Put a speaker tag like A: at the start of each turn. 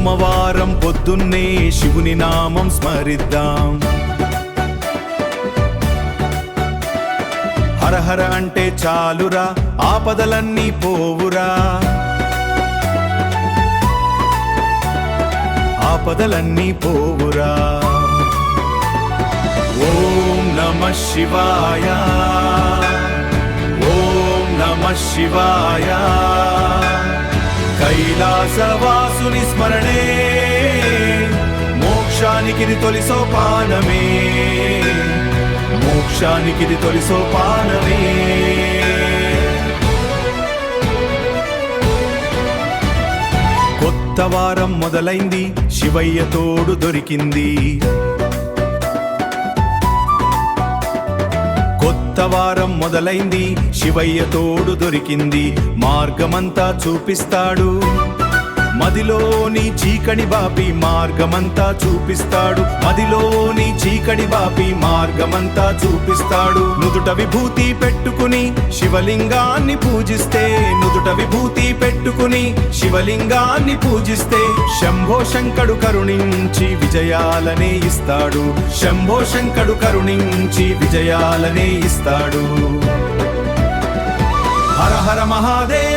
A: సోమవారం పొద్దున్నే శివుని నామం స్మరిద్దాం. హరహర అంటే చాలురా, ఆపదలన్నీ పోవురా, ఆపదలన్నీ పోవురా. ఓం నమః శివాయ, ఓం నమః శివాయ. కైలాసవాసుని స్మరణే మోక్షానికిది తొలి సోపానమే, మోక్షానికిది తొలి సోపానమే. కొత్త వారం మొదలైంది, శివయ్య తోడు దొరికింది. కొత్త వారం మొదలైంది, శివయ్య తోడు దొరికింది. మార్గమంతా చూపిస్తాడు, మదిలోని చీకటి బాపి మార్గమంతా చూపిస్తాడు. మదిలోని చీకటి బాపి మార్గమంతా చూపిస్తాడు. నుదుట విభూతి పెట్టుకుని శివలింగాన్ని పూజిస్తే, నుదుట విభూతి పెట్టుకుని శివలింగాన్ని పూజిస్తే శంభో శంకరుడు కరుణించి విజయాలనే ఇస్తాడు. శంభో శంకరుడు కరుణించి విజయాలనే ఇస్తాడు. హర హర మహాదేవ్.